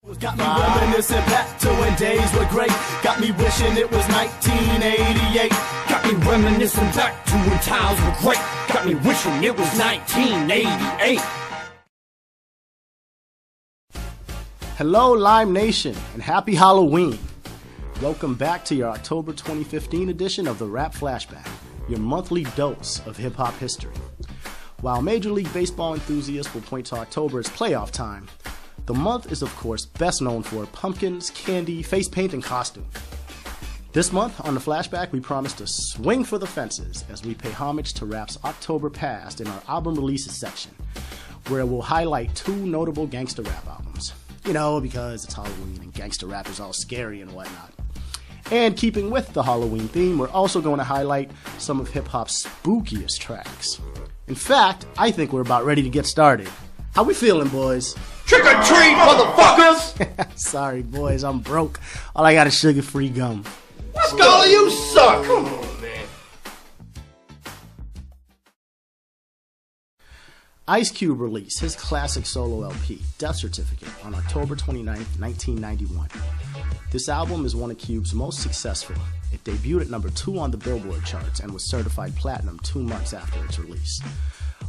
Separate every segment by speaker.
Speaker 1: Got me reminiscing back to when days were great. Got me wishing it was 1988.
Speaker 2: Got me reminiscing back to when times were great. Got me wishing it was 1988.
Speaker 3: Hello, Lime Nation, and happy Halloween. Welcome back to your October 2015 edition of the Rap Flashback, your monthly dose of hip-hop history. While Major League Baseball enthusiasts will point to October as playoff time, the month is, of course, best known for pumpkins, candy, face paint, and costume. This month, on the Flashback, we promise to swing for the fences as we pay homage to rap's October past in our album releases section, where we'll highlight two notable gangster rap albums. You know, because it's Halloween and gangster rap is all scary and whatnot. And keeping with the Halloween theme, we're also going to highlight some of hip-hop's spookiest tracks. In fact, I think we're about ready to get started. How we feeling, boys?
Speaker 2: Trick or treat, motherfuckers!
Speaker 3: Sorry, boys, I'm broke. All I got is sugar-free gum.
Speaker 2: Scholar, you suck! Come on, man.
Speaker 3: Ice Cube released his classic solo LP, Death Certificate, on October 29, 1991. This album is one of Cube's most successful. It debuted at number 2 on the Billboard charts and was certified platinum 2 months after its release.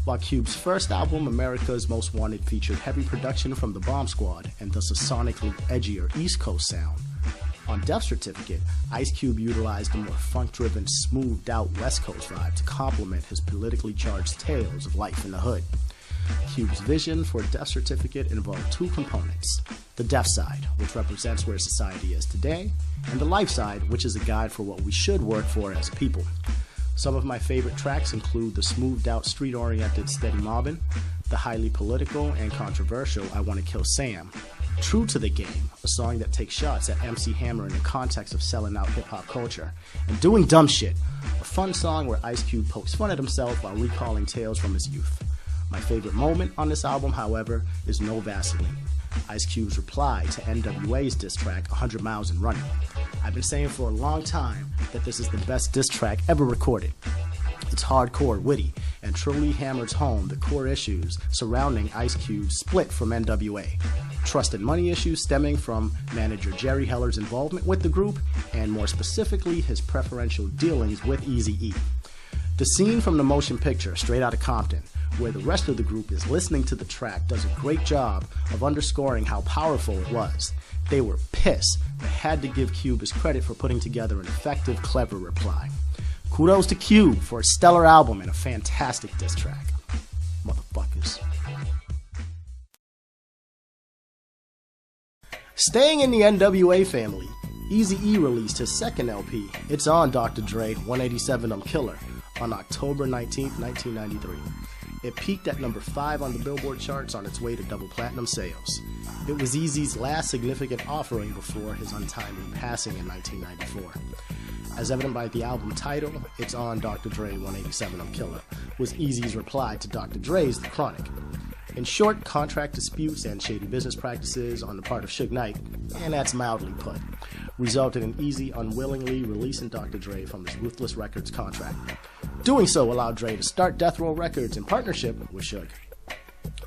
Speaker 3: While Cube's first album, America's Most Wanted, featured heavy production from the Bomb Squad and thus a sonically edgier East Coast sound, on Death Certificate, Ice Cube utilized a more funk-driven, smoothed-out West Coast vibe to complement his politically charged tales of life in the hood. Cube's vision for Death Certificate involved 2 components: the death side, which represents where society is today, and the life side, which is a guide for what we should work for as a people. Some of my favorite tracks include the smoothed-out, street-oriented Steady Mobbin', the highly political and controversial I Wanna Kill Sam, True to the Game, a song that takes shots at MC Hammer in the context of selling out hip-hop culture, and Doing Dumb Shit, a fun song where Ice Cube pokes fun at himself while recalling tales from his youth. My favorite moment on this album, however, is No Vaseline, Ice Cube's reply to NWA's diss track 100 Miles and Running. I've been saying for a long time that this is the best diss track ever recorded. It's hardcore, witty, and truly hammers home the core issues surrounding Ice Cube's split from NWA. Trust and money issues stemming from manager Jerry Heller's involvement with the group, and more specifically his preferential dealings with Eazy-E. The scene from the motion picture Straight Outta Compton, where the rest of the group is listening to the track, does a great job of underscoring how powerful it was. They were pissed, but had to give Cube his credit for putting together an effective, clever reply. Kudos to Cube for a stellar album and a fantastic diss track. Motherfuckers. Staying in the NWA family, Eazy-E released his second LP, It's On Dr. Dre, 187 Killer, on October 19, 1993. It peaked at number 5 on the Billboard charts on its way to double platinum sales. It was Eazy's last significant offering before his untimely passing in 1994. As evident by the album title, It's On Dr. Dre, 187 Killer, was Eazy's reply to Dr. Dre's The Chronic. In short, contract disputes and shady business practices on the part of Suge Knight, and that's mildly put, resulted in Eazy unwillingly releasing Dr. Dre from his Ruthless Records contract. Doing so allowed Dre to start Death Row Records in partnership with Suge.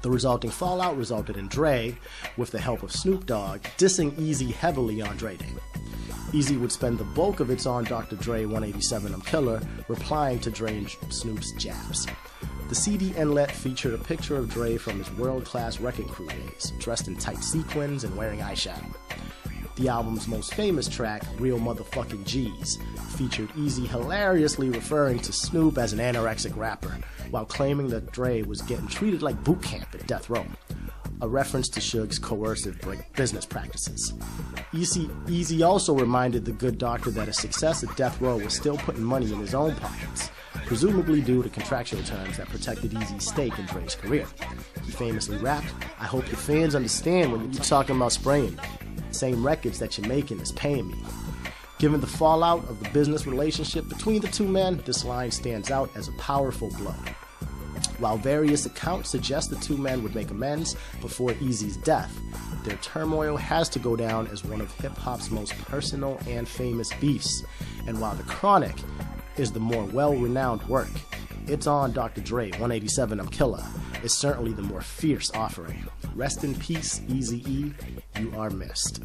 Speaker 3: The resulting fallout resulted in Dre, with the help of Snoop Dogg, dissing Eazy heavily on Dre Day. Eazy would spend the bulk of It's On Dr. Dre 187 Killer replying to Dre and Snoop's jabs. The CD inlet featured a picture of Dre from his world-class Wrecking Crew days, dressed in tight sequins and wearing eyeshadow. The album's most famous track, Real Motherfucking G's, featured Eazy hilariously referring to Snoop as an anorexic rapper, while claiming that Dre was getting treated like boot camp at Death Row, a reference to Suge's coercive business practices. Eazy also reminded the good doctor that his success at Death Row was still putting money in his own pockets, presumably due to contractual terms that protected Eazy's stake in Dre's career. He famously rapped, "I hope your fans understand when you're talking about spraying me. Same records that you're making is paying me." Given the fallout of the business relationship between the two men, this line stands out as a powerful blow. While various accounts suggest the two men would make amends before Eazy's death, their turmoil has to go down as one of hip-hop's most personal and famous beefs, and while The Chronic is the more well-renowned work, It's On Dr. Dre, 187 I'm Killer is certainly the more fierce offering. Rest in peace, Eazy-E, you are missed.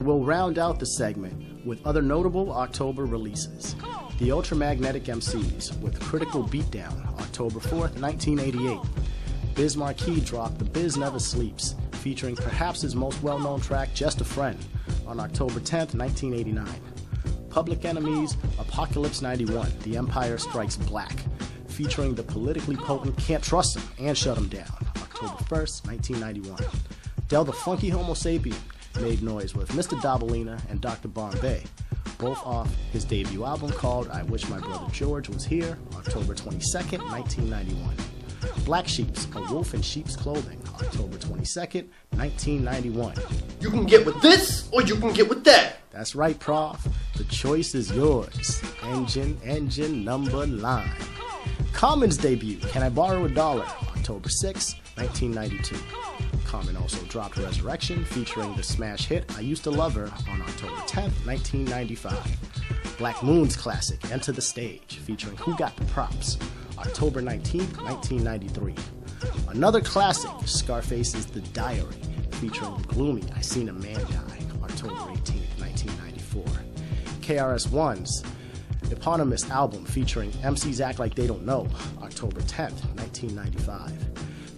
Speaker 3: We'll round out the segment with other notable October releases. The Ultramagnetic MCs with Critical Beatdown, October 4th, 1988. Biz Markie dropped The Biz Never Sleeps, featuring perhaps his most well-known track, Just a Friend, on October 10th, 1989. Public Enemy's Apocalypse 91, The Empire Strikes Black, featuring the politically potent Can't Trust Him and Shut Him Down, October 1st, 1991. Del the Funky Homo Sapien made noise with Mr. Dabalina and Dr. Bombay, both off his debut album called I Wish My Brother George Was Here, October 22nd, 1991. Black Sheeps, A Wolf in Sheep's Clothing, October 22nd, 1991.
Speaker 4: You can get with this, or you can get with that.
Speaker 3: That's right, Prof. The choice is yours. Engine, number, line. Common's debut, Can I Borrow $1, October 6, 1992. Common also dropped Resurrection, featuring the smash hit I Used to Love Her on October 10, 1995. Black Moon's classic, Enter the Stage, featuring Who Got the Props, October 19, 1993. Another classic, Scarface's The Diary, featuring the gloomy I Seen a Man Die, October 18, 1994. KRS-One's eponymous album featuring MCs Act Like They Don't Know, October 10, 1995.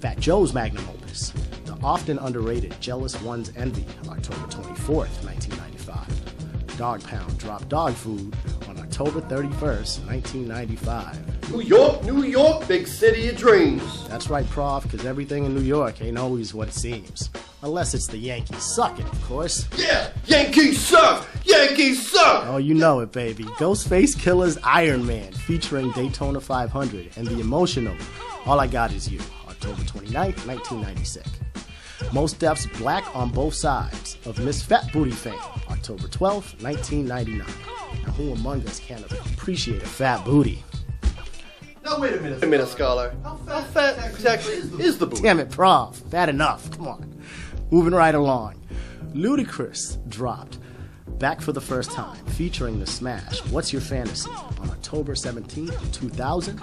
Speaker 3: Fat Joe's magnum opus, the often underrated Jealous One's Envy, October 24, 1995. Dog Pound dropped Dog Food on October 31st, 1995.
Speaker 4: New York, big city of dreams.
Speaker 3: That's right, Prof, because everything in New York ain't always what it seems. Unless it's the Yankees sucking, of course.
Speaker 4: Yeah, Yankees suck! Yankees suck!
Speaker 3: Oh, you know it, baby. Ghostface Killer's Iron Man, featuring Daytona 500, and the emotional All I Got Is You, October 29th, 1996. Mos Def's Black on Both Sides of Miss Fat Booty fame, October 12th, 1999. Now, who among us can't appreciate a fat booty?
Speaker 4: Now, wait a minute, Scholar. How fat exactly is the booty?
Speaker 3: Damn it, Prof. Fat enough. Come on. Moving right along. Ludacris dropped Back for the First Time, featuring the smash What's Your Fantasy on October 17th, 2000.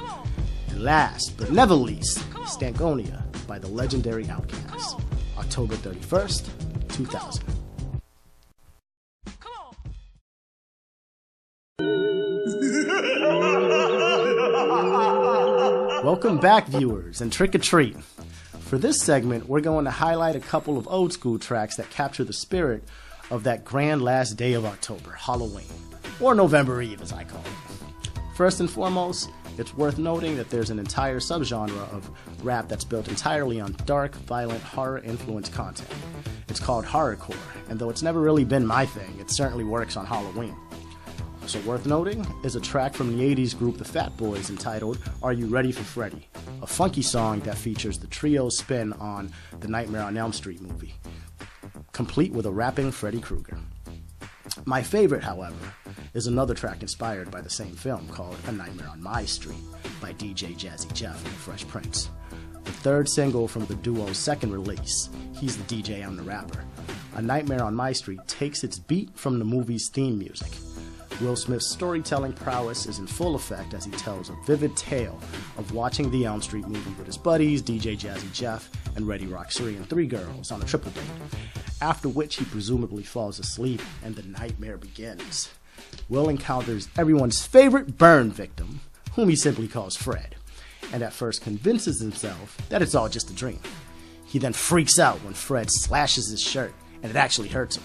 Speaker 3: And last but never least, Stankonia by the legendary Outkast, October 31st, 2000. Welcome back, viewers, and trick or treat. For this segment, we're going to highlight a couple of old school tracks that capture the spirit of that grand last day of October, Halloween, or November Eve as I call it. First and foremost, it's worth noting that there's an entire subgenre of rap that's built entirely on dark, violent, horror-influenced content. It's called horrorcore, and though it's never really been my thing, it certainly works on Halloween. Also worth noting is a track from the 80s group The Fat Boys entitled Are You Ready for Freddy? A funky song that features the trio's spin on the Nightmare on Elm Street movie, complete with a rapping Freddy Krueger. My favorite, however, is another track inspired by the same film called A Nightmare on My Street by DJ Jazzy Jeff and the Fresh Prince. The third single from the duo's second release, He's the DJ, I'm the Rapper. A Nightmare on My Street takes its beat from the movie's theme music. Will Smith's storytelling prowess is in full effect as he tells a vivid tale of watching the Elm Street movie with his buddies, DJ Jazzy Jeff and Reddy Roxbury and three girls on a triple date, after which he presumably falls asleep and the nightmare begins. Will encounters everyone's favorite burn victim, whom he simply calls Fred, and at first convinces himself that it's all just a dream. He then freaks out when Fred slashes his shirt and it actually hurts him.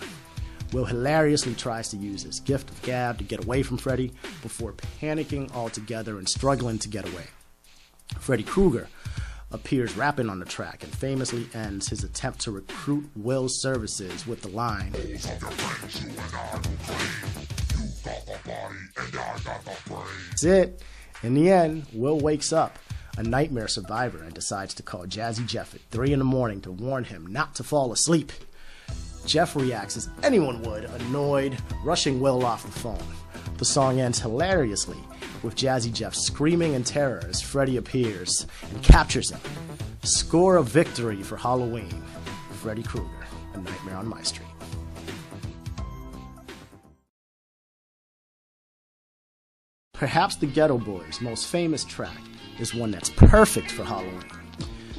Speaker 3: Will hilariously tries to use his gift of gab to get away from Freddy before panicking altogether and struggling to get away. Freddy Krueger appears rapping on the track and famously ends his attempt to recruit Will's services with the line, That's it. In the end, Will wakes up, a nightmare survivor, and decides to call Jazzy Jeff at 3 in the morning to warn him not to fall asleep. Jeff reacts as anyone would, annoyed, rushing Will off the phone. The song ends hilariously, with Jazzy Jeff screaming in terror as Freddy appears and captures him. Score a victory for Halloween. Freddy Krueger, A Nightmare on My Street. Perhaps the Geto Boys' most famous track is one that's perfect for Halloween.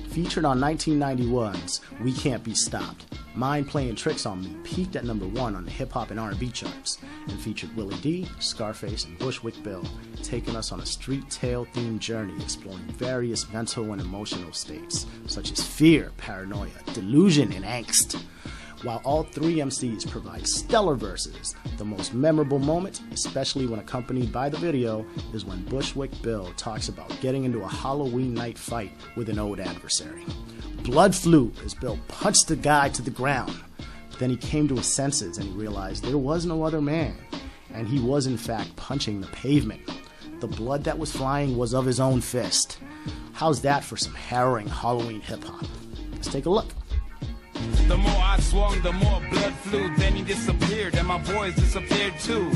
Speaker 3: Featured on 1991's We Can't Be Stopped, Mind Playing Tricks on Me peaked at number 1 on the hip-hop and R&B charts and featured Willie D, Scarface, and Bushwick Bill, taking us on a street tale-themed journey exploring various mental and emotional states, such as fear, paranoia, delusion, and angst. While all three MCs provide stellar verses, the most memorable moment, especially when accompanied by the video, is when Bushwick Bill talks about getting into a Halloween night fight with an old adversary. Blood flew as Bill punched the guy to the ground. But then he came to his senses and he realized there was no other man, and he was in fact punching the pavement. The blood that was flying was of his own fist. How's that for some harrowing Halloween hip-hop? Let's take a look.
Speaker 5: The more I swung, the more blood flew. Then he disappeared, and my boys disappeared too.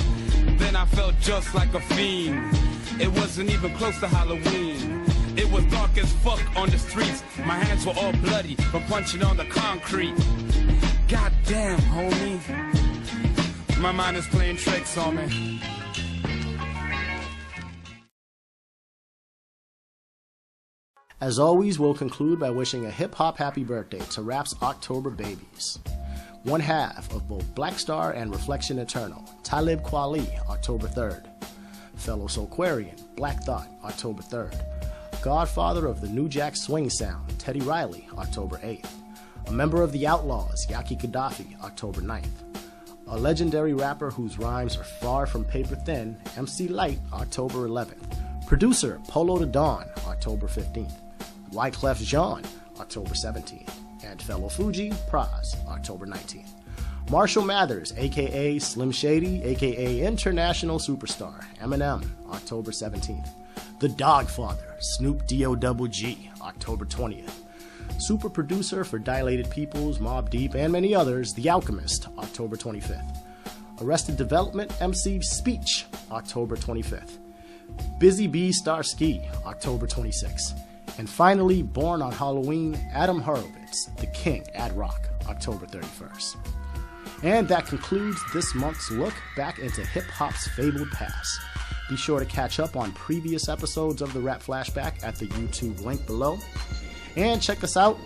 Speaker 5: Then I felt just like a fiend. It wasn't even close to Halloween. It was dark as fuck on the streets. My hands were all bloody from punching on the concrete. God damn, homie. My mind is playing tricks on me.
Speaker 3: As always, we'll conclude by wishing a hip-hop happy birthday to Rap's October babies. One half of both Black Star and Reflection Eternal, Talib Kweli, October 3rd. Fellow Soulquarian, Black Thought, October 3rd. Godfather of the New Jack Swing Sound, Teddy Riley, October 8th. A member of the Outlaws, Yaki Gaddafi, October 9th. A legendary rapper whose rhymes are far from paper thin, MC Light, October 11th. Producer, Polo the Dawn, October 15th. Wyclef Jean, October 17th, and fellow Fuji, Praz, October 19th. Marshall Mathers, aka Slim Shady, aka International Superstar, Eminem, October 17th. The Dogfather, Snoop D-O-double-G, October 20th. Super producer for Dilated Peoples, Mobb Deep, and many others, The Alchemist, October 25th. Arrested Development, MC Speech, October 25th. Busy Bee Starsky, October 26th. And finally, born on Halloween, Adam Horowitz, the King at Rock, October 31st. And that concludes this month's look back into hip-hop's fabled past. Be sure to catch up on previous episodes of the Rap Flashback at the YouTube link below. And check us out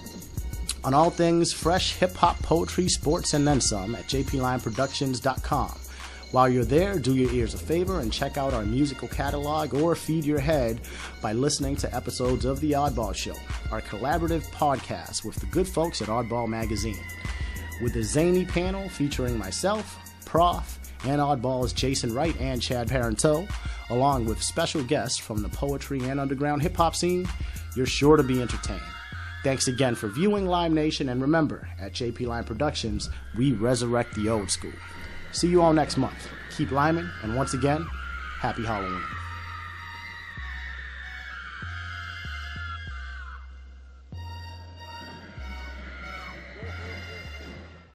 Speaker 3: on all things fresh hip-hop, poetry, sports, and then some at jplineproductions.com. While you're there, do your ears a favor and check out our musical catalog or feed your head by listening to episodes of The Oddball Show, our collaborative podcast with the good folks at Oddball Magazine. With a zany panel featuring myself, Prof, and Oddball's Jason Wright and Chad Parenteau, along with special guests from the poetry and underground hip-hop scene, you're sure to be entertained. Thanks again for viewing Lime Nation, and remember, at JP Line Productions, we resurrect the old school. See you all next month. Keep liming, and once again, happy Halloween.